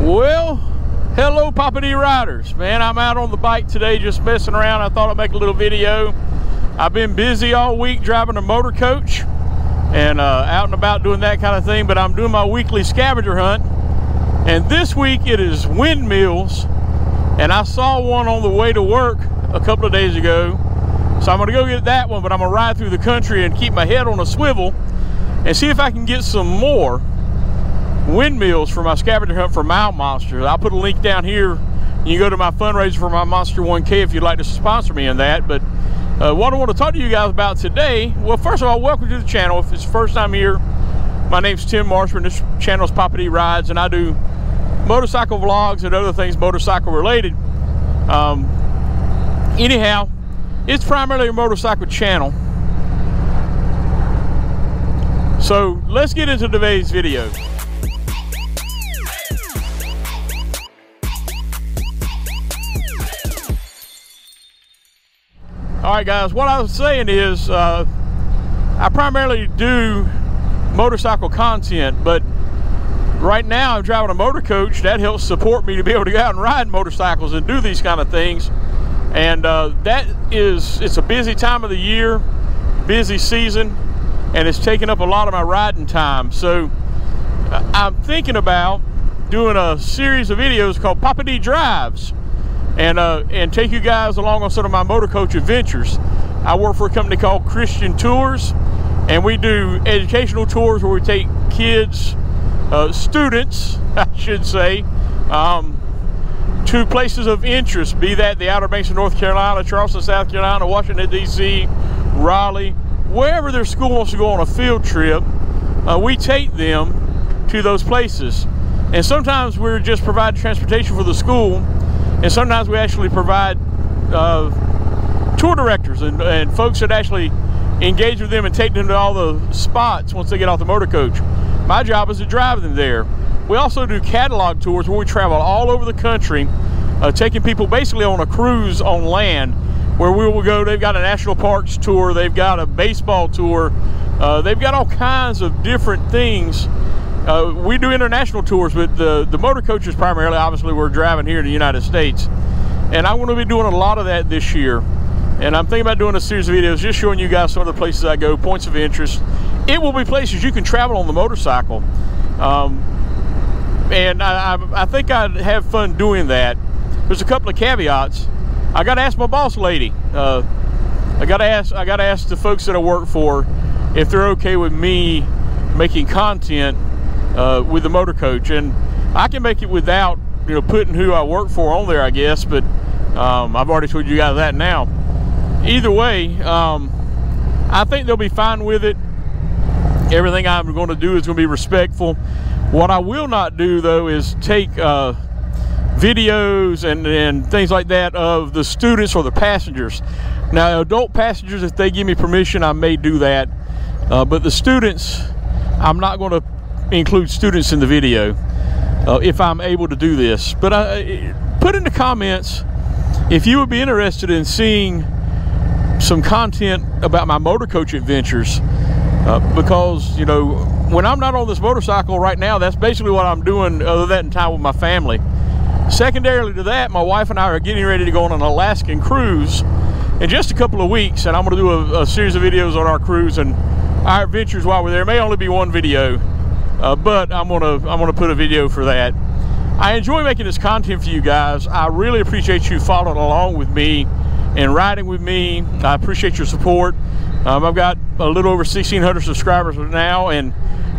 Well, hello Poppa-D riders. Man, I'm out on the bike today just messing around. I thought I'd make a little video. I've been busy all week driving a motor coach and out and about doing that kind of thing, but I'm doing my weekly scavenger hunt. And this week it is Windmills, and I saw one on the way to work a couple of days ago. So I'm gonna go get that one, but I'm gonna ride through the country and keep my head on a swivel and see if I can get some more Windmills for my scavenger hunt for Mile Monsters. I'll put a link down here. You can go to my fundraiser for my Monster 1K if you'd like to sponsor me in that. But what I want to talk to you guys about today, well, first of all, welcome to the channel. If it's the first time here, my name's Tim Marshman. This channel is Poppa-D Rides, and I do motorcycle vlogs and other things motorcycle related. Anyhow, it's primarily a motorcycle channel. So let's get into today's video. All right, guys, what I was saying is I primarily do motorcycle content, but right now I'm driving a motor coach. That helps support me to be able to go out and ride motorcycles and do these kind of things. And it's a busy time of the year, busy season, and it's taking up a lot of my riding time. So I'm thinking about doing a series of videos called Poppa-D Drives, and take you guys along on some of my motor coach adventures. I work for a company called Christian Tours, and we do educational tours where we take kids, students, I should say, to places of interest, be that the Outer Banks of North Carolina, Charleston, South Carolina, Washington, D.C., Raleigh, wherever their school wants to go on a field trip. We take them to those places. And sometimes we're just providing transportation for the school, and sometimes we actually provide tour directors and folks that actually engage with them and take them to all the spots once they get off the motor coach. My job is to drive them there. We also do catalog tours where we travel all over the country, taking people basically on a cruise on land, where we will go. They've got a national parks tour, they've got a baseball tour, they've got all kinds of different things. We do international tours, but the motor coaches primarily, obviously, we're driving here in the United States. And I'm going to be doing a lot of that this year. And I'm thinking about doing a series of videos just showing you guys some of the places I go, points of interest. It will be places you can travel on the motorcycle. And I think I'd have fun doing that. There's a couple of caveats. I got to ask my boss lady. I got to ask the folks that I work for if they're okay with me making content with the motor coach. And I can make it without, you know, putting who I work for on there, I guess, but I've already told you guys that now. Either way, I think they'll be fine with it. Everything I'm going to do is going to be respectful. What I will not do, though, is take videos and things like that of the students or the passengers. Now, adult passengers, if they give me permission, I may do that. But the students, I'm not going to include students in the video if I'm able to do this. But put in the comments if you would be interested in seeing some content about my motor coach adventures, because, you know, when I'm not on this motorcycle right now, that's basically what I'm doing other than time with my family. Secondarily to that, my wife and I are getting ready to go on an Alaskan cruise in just a couple of weeks, and I'm going to do a series of videos on our cruise and our adventures while we're there. It may only be one video, but I'm gonna put a video for that. I enjoy making this content for you guys. I really appreciate you following along with me and riding with me. I appreciate your support. I've got a little over 1,600 subscribers now, and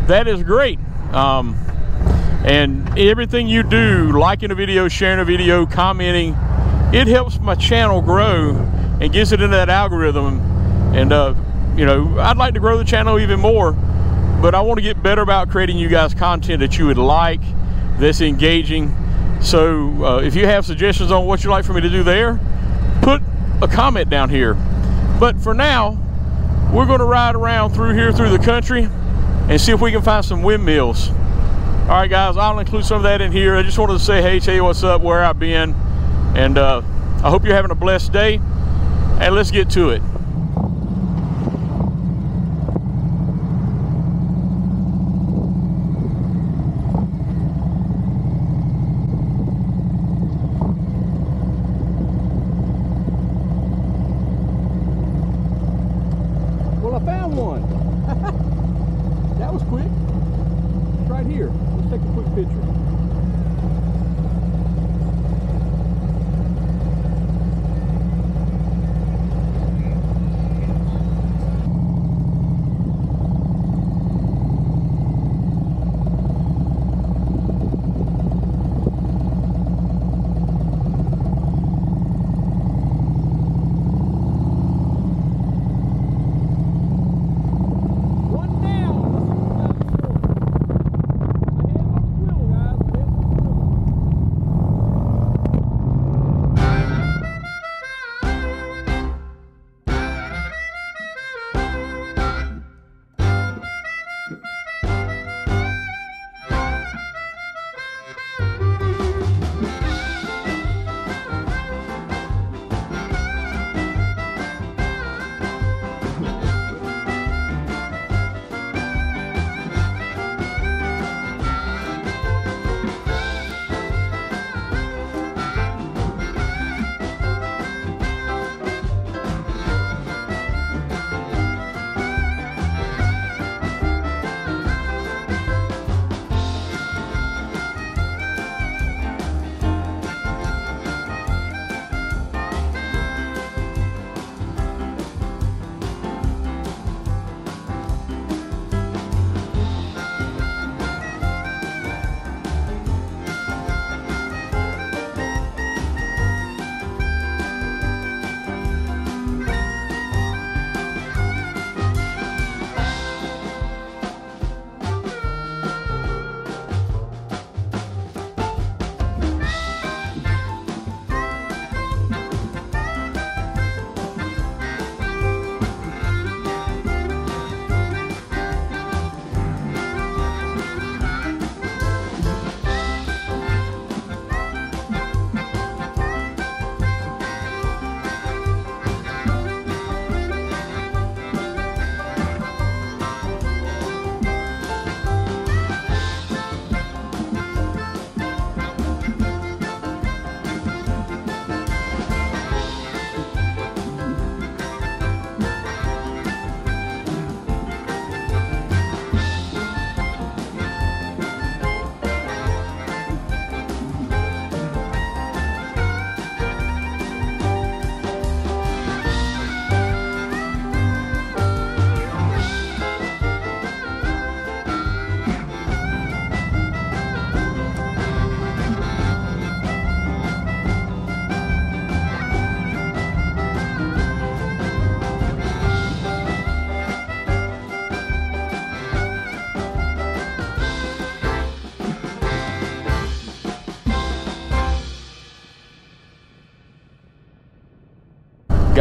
that is great. And everything you do, liking a video, sharing a video, commenting, it helps my channel grow and gets it into that algorithm. And you know, I'd like to grow the channel even more, but I want to get better about creating you guys content that you would like, that's engaging. So if you have suggestions on what you'd like for me to do there, put a comment down here. But for now, we're going to ride around through the country and see if we can find some Windmills. All right, guys, I'll include some of that in here. I just wanted to say hey, tell you what's up, where I've been, and I hope you're having a blessed day, and let's get to it.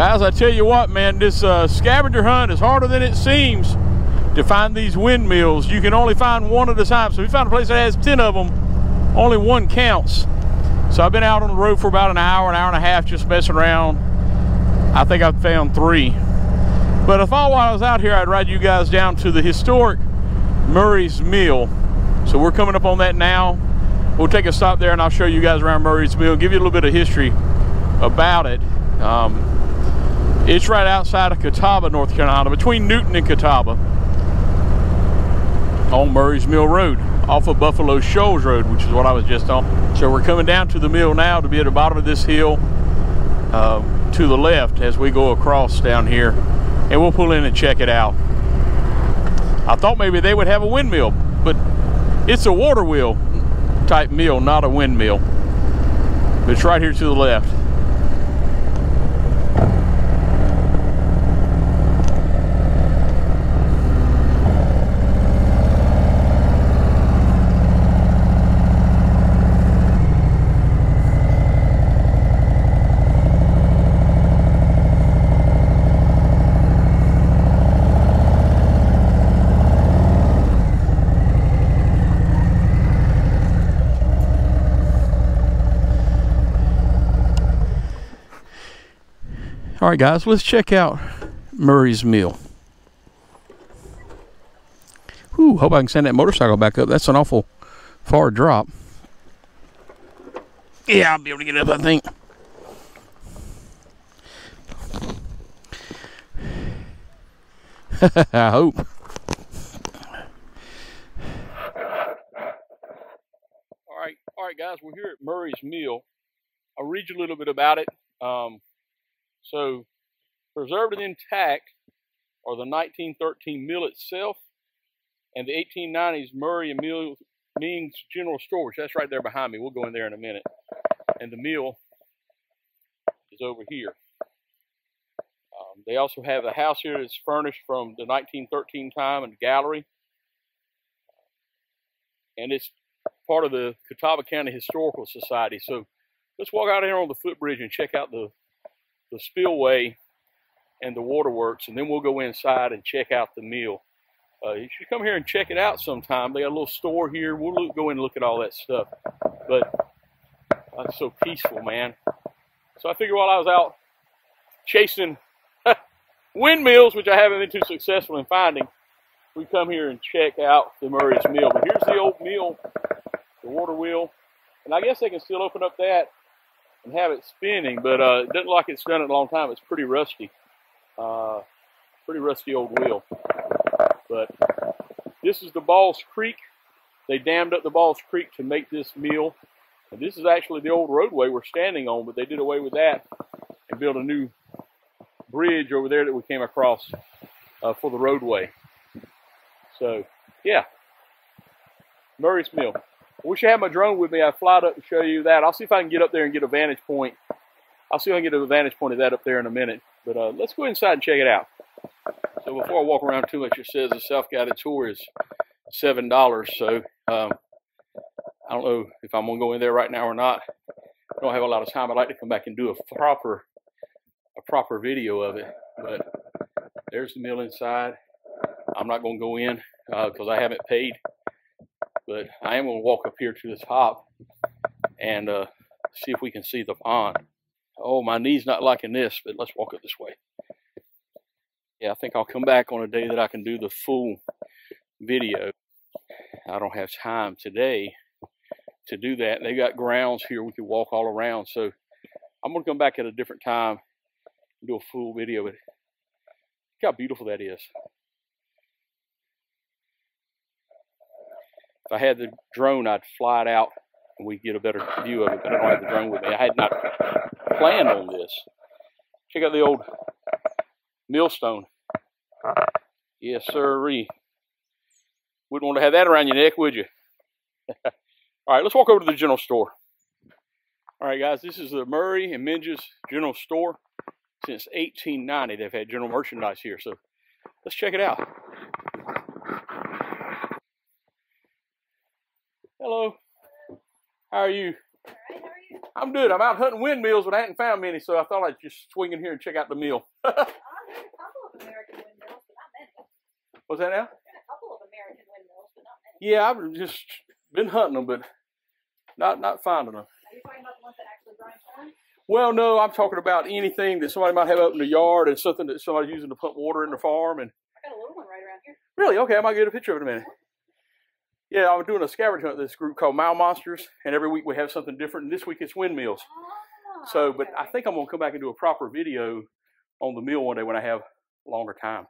Guys, I tell you what, man, this scavenger hunt is harder than it seems to find these windmills. You can only find one at a time. So if you find a place that has 10 of them, only one counts. So I've been out on the road for about an hour and a half just messing around. I think I've found 3. But I thought while I was out here, I'd ride you guys down to the historic Murray's Mill. So we're coming up on that now. We'll take a stop there and I'll show you guys around Murray's Mill, give you a little bit of history about it. It's right outside of Catawba, North Carolina, between Newton and Catawba, on Murray's Mill Road, off of Buffalo Shoals Road, which is what I was just on. So we're coming down to the mill now to be at the bottom of this hill to the left as we go across down here, and we'll pull in and check it out. I thought maybe they would have a windmill, but it's a water wheel type mill, not a windmill. But it's right here to the left. All right, guys, let's check out Murray's Mill. Whew, hope I can send that motorcycle back up. That's an awful far drop. Yeah, I'll be able to get up, I think. I hope. All right, guys, we're here at Murray's Mill. I'll read you a little bit about it. So, preserved and intact are the 1913 mill itself and the 1890s Murray and Means General Store, which that's right there behind me. We'll go in there in a minute. And the mill is over here. They also have a house here that's furnished from the 1913 time and gallery. And it's part of the Catawba County Historical Society. So, let's walk out here on the footbridge and check out the spillway and the waterworks, and then we'll go inside and check out the mill. You should come here and check it out sometime. They got a little store here. We'll go in and look at all that stuff. But it's so peaceful, man. So I figured while I was out chasing windmills, which I haven't been too successful in finding, we come here and check out the Murray's Mill. But here's the old mill, the water wheel, and I guess they can still open up that and have it spinning, but it doesn't look like it's done it a long time. It's pretty rusty. Pretty rusty old wheel. But this is the Balls Creek. They dammed up the Balls Creek to make this mill. And this is actually the old roadway we're standing on, but they did away with that and built a new bridge over there that we came across for the roadway. So, yeah. Murray's Mill. I wish I had my drone with me. I'd fly it up to show you that. I'll see if I can get up there and get a vantage point. I'll see if I can get a vantage point of that up there in a minute. But let's go inside and check it out. So before I walk around too much, it says the self-guided tour is $7. So I don't know if I'm going to go in there right now or not. I don't have a lot of time. I'd like to come back and do a proper video of it. But there's the mill inside. I'm not going to go in because I haven't paid. But I am going to walk up here to the top and see if we can see the pond. Oh, my knee's not liking this, but let's walk up this way. Yeah, I think I'll come back on a day that I can do the full video. I don't have time today to do that. They got grounds here we can walk all around. So I'm going to come back at a different time and do a full video. But look how beautiful that is. If I had the drone, I'd fly it out and we'd get a better view of it, but I don't have the drone with me. I had not planned on this. Check out the old millstone. Yes, sirree. Wouldn't want to have that around your neck, would you? All right, let's walk over to the general store. All right, guys, this is the Murray and Minges General Store. Since 1890, they've had general merchandise here, so let's check it out. Hello. How are you? All right, how are you? I'm good. I'm out hunting windmills, but I hadn't found many, so I thought I'd just swing in here and check out the mill. There's a couple of American windmills, but not many. What's that now? There's a couple of American windmills, but not many. Yeah, I've just been hunting them, but not finding them. Are you talking about the ones that actually grind corn? Well, no, I'm talking about anything that somebody might have up in the yard and something that somebody's using to pump water in the farm. And I got a little one right around here. really? Okay, I might get a picture of it in a minute. Yeah, I'm doing a scavenger hunt with this group called Mile Monsters, and every week we have something different. And this week it's windmills. So, but I think I'm going to come back and do a proper video on the mill one day when I have longer time.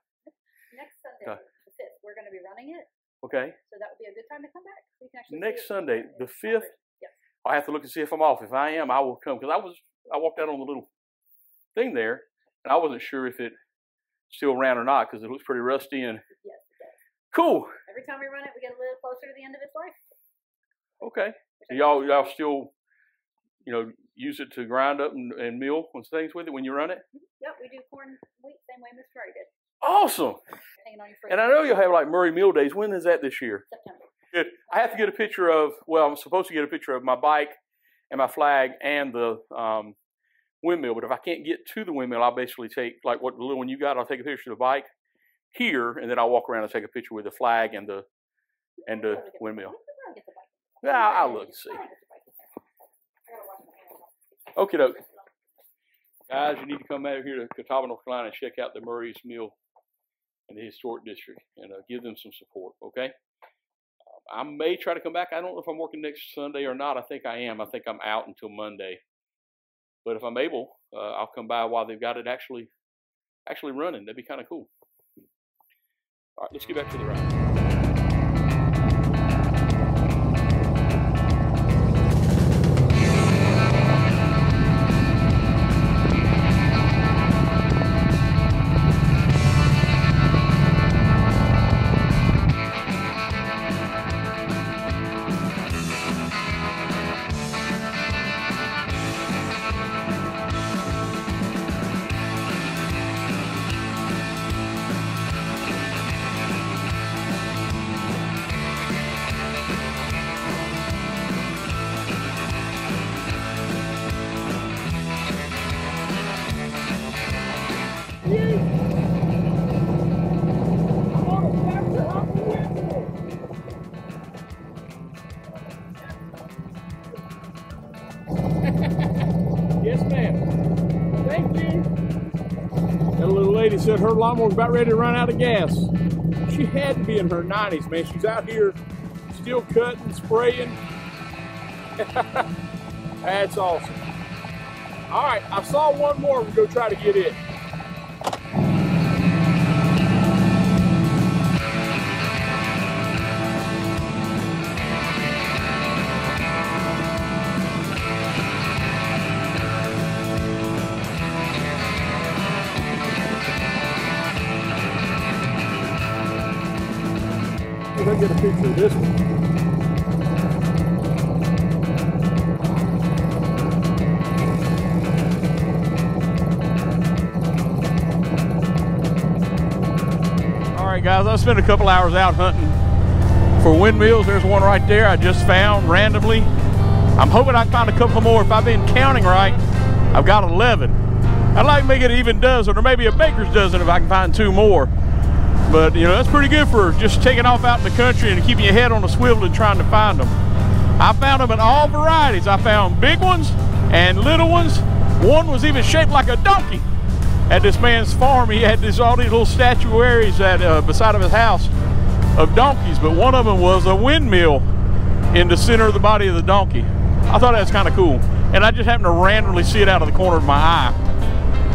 Next Sunday, the 5th, we're going to be running it. Okay. So that would be a good time to come back. We can actually Next Sunday, the 5th, yes. I'll have to look and see if I'm off. If I am, I will come. Because I walked out on the little thing there, and I wasn't sure if it still ran or not because it looks pretty rusty. And yes, it does. Cool. Every time we run it, we get a little closer to the end of its life. Okay. So y'all still, use it to grind up and mill and things with it when you run it? Yep, we do corn wheat same way Mr. Murray did. Awesome. Hanging on your And I know you'll have like Murray Mill Days. When is that this year? September. Good. I have to get a picture of, well, I'm supposed to get a picture of my bike and my flag and the windmill. But if I can't get to the windmill, I'll basically take, like what the little one you got, I'll take a picture of the bike here, and then I'll walk around and take a picture with the flag and the windmill. Yeah, I'll look and see. Okie doke. Guys, you need to come out here to Catawba, North Carolina and check out the Murray's Mill in the Historic District and give them some support, okay? I may try to come back. I don't know if I'm working next Sunday or not. I think I am. I think I'm out until Monday. But if I'm able, I'll come by while they've got it actually running. That'd be kind of cool. All right, let's get back to the ride. Yes, ma'am. Thank you. That little lady said her lawnmower's about ready to run out of gas. She had to be in her 90s, man. She's out here still cutting, spraying. That's awesome. All right, I saw one more. We'll go try to get it. Let's get a picture of this one. All right, guys, I spent a couple hours out hunting for windmills. There's one right there I just found randomly. I'm hoping I can find a couple more. If I've been counting right, I've got 11. I'd like to make it an even dozen, or maybe a baker's dozen if I can find 2 more. But, that's pretty good for just taking off out in the country and keeping your head on a swivel and trying to find them. I found them in all varieties. I found big ones and little ones. One was even shaped like a donkey. At this man's farm, he had all these little statuaries beside of his house of donkeys, but one of them was a windmill in the center of the body of the donkey. I thought that was kind of cool. And I just happened to randomly see it out of the corner of my eye.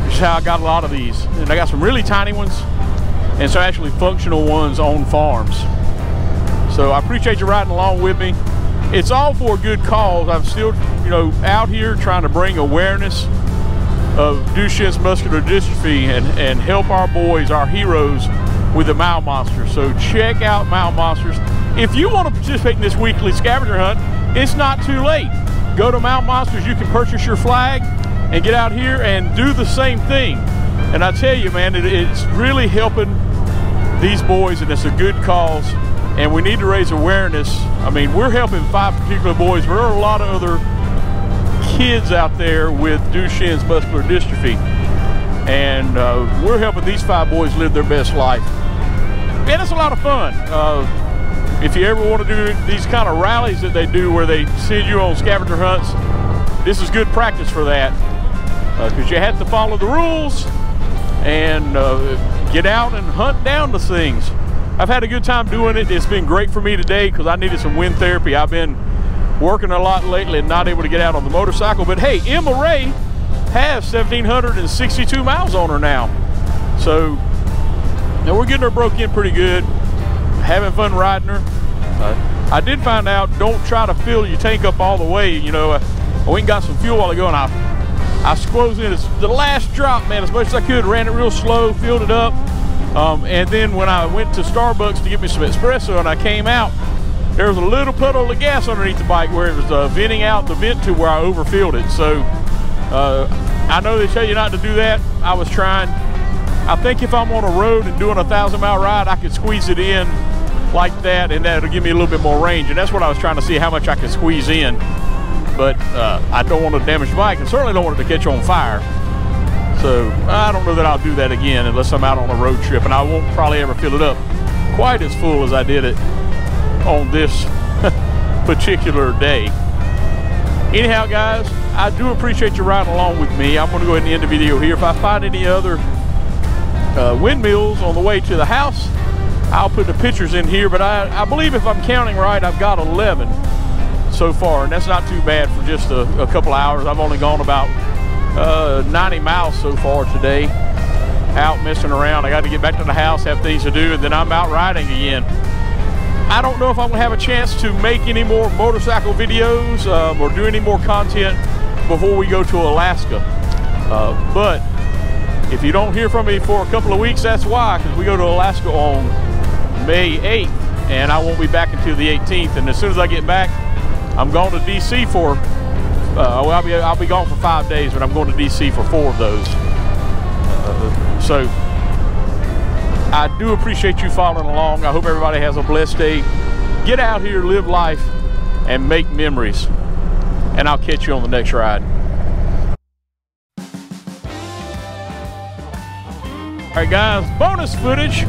Which is how I got a lot of these. And I got some really tiny ones, and some actually functional ones on farms. So I appreciate you riding along with me. It's all for a good cause. I'm still, out here trying to bring awareness of Duchenne's muscular dystrophy and help our boys, our heroes, with the Mile Monsters. So check out Mile Monsters. If you want to participate in this weekly scavenger hunt, it's not too late. Go to Mile Monsters. You can purchase your flag and get out here and do the same thing. And I tell you, man, it's really helping these boys, and it's a good cause, and we need to raise awareness. I mean, we're helping 5 particular boys, but there are a lot of other kids out there with Duchenne's muscular dystrophy. And we're helping these 5 boys live their best life. And it's a lot of fun. If you ever want to do these kind of rallies that they do where they send you on scavenger hunts, this is good practice for that. Because you have to follow the rules and get out and hunt down the things. I've had a good time doing it. It's been great for me today because I needed some wind therapy. I've been working a lot lately and not able to get out on the motorcycle. But hey, Emma Ray has 1,762 miles on her now. So now we're getting her broke in pretty good. Having fun riding her. I did find out, don't try to fill your tank up all the way. You know, I went and got some fuel while ago and I squoze in the last drop, man, as much as I could. Ran it real slow, filled it up. And then when I went to Starbucks to get me some espresso and I came out, there was a little puddle of gas underneath the bike where it was venting out the vent tube where I overfilled it. So I know they tell you not to do that. I was trying. I think if I'm on a road and doing a 1,000-mile ride, I could squeeze it in like that, and that'll give me a little bit more range. And that's what I was trying to see, how much I could squeeze in. But I don't want to damage the bike, and certainly don't want it to catch on fire. So I don't know that I'll do that again unless I'm out on a road trip, and I won't probably ever fill it up quite as full as I did it on this particular day. Anyhow, guys, I do appreciate you riding along with me. I'm going to go ahead and end the video here. If I find any other windmills on the way to the house, I'll put the pictures in here, but I believe if I'm counting right, I've got 11 so far, and that's not too bad for just a couple hours. I've only gone about 90 miles so far today, out messing around. I got to get back to the house, have things to do, and then I'm out riding again. I don't know if I'm going to have a chance to make any more motorcycle videos or do any more content before we go to Alaska. But if you don't hear from me for a couple of weeks, that's why, because we go to Alaska on May 8th, and I won't be back until the 18th. And as soon as I get back, I'm going to DC for, well, I'll be gone for 5 days, but I'm going to DC for 4 of those. So I do appreciate you following along. I hope everybody has a blessed day. Get out here, live life, and make memories. And I'll catch you on the next ride. All right, guys, bonus footage.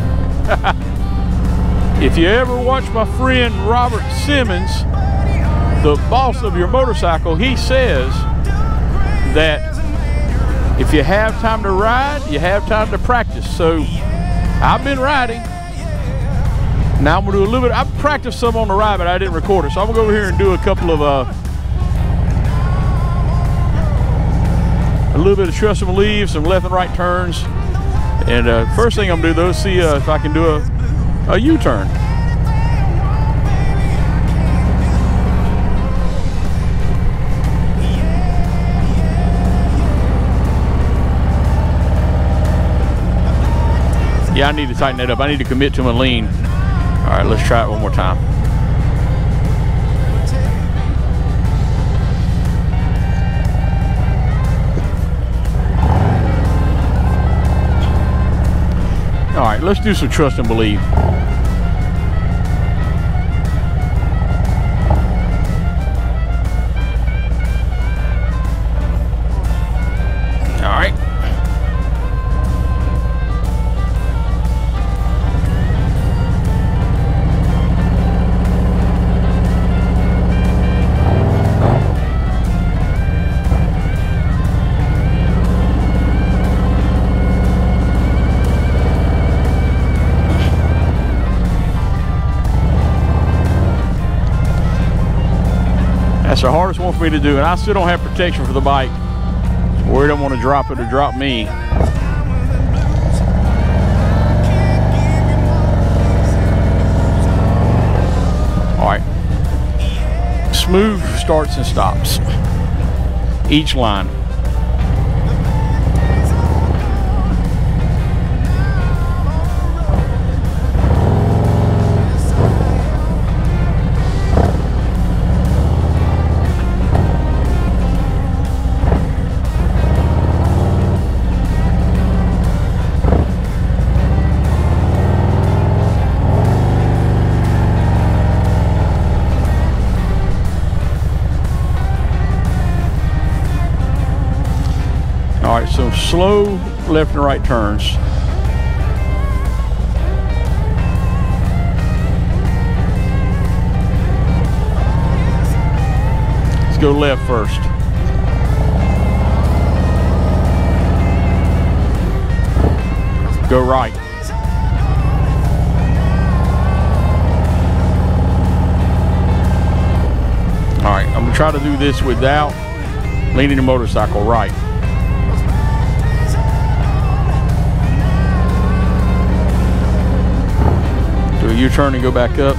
If you ever watch my friend Robert Simmons, the boss of your motorcycle, he says that if you have time to ride, you have time to practice. So I've been riding. Now I'm gonna do a little bit. I practiced some on the ride, but I didn't record it. So I'm gonna go over here and do a couple of a little bit of trust and believe, some left and right turns. And first thing I'm gonna do though is see if I can do a U-turn. Yeah, I need to tighten that up. I need to commit to my lean. All right, let's try it one more time. All right, let's do some trust and believe. All right. That's the hardest one for me to do, and I still don't have protection for the bike. Worried I don't want to drop it or drop me. All right. Smooth starts and stops. Each line. All right, so slow left and right turns. Let's go left first. Go right. All right, I'm gonna try to do this without leaning the motorcycle right. Do a U-turn and go back up.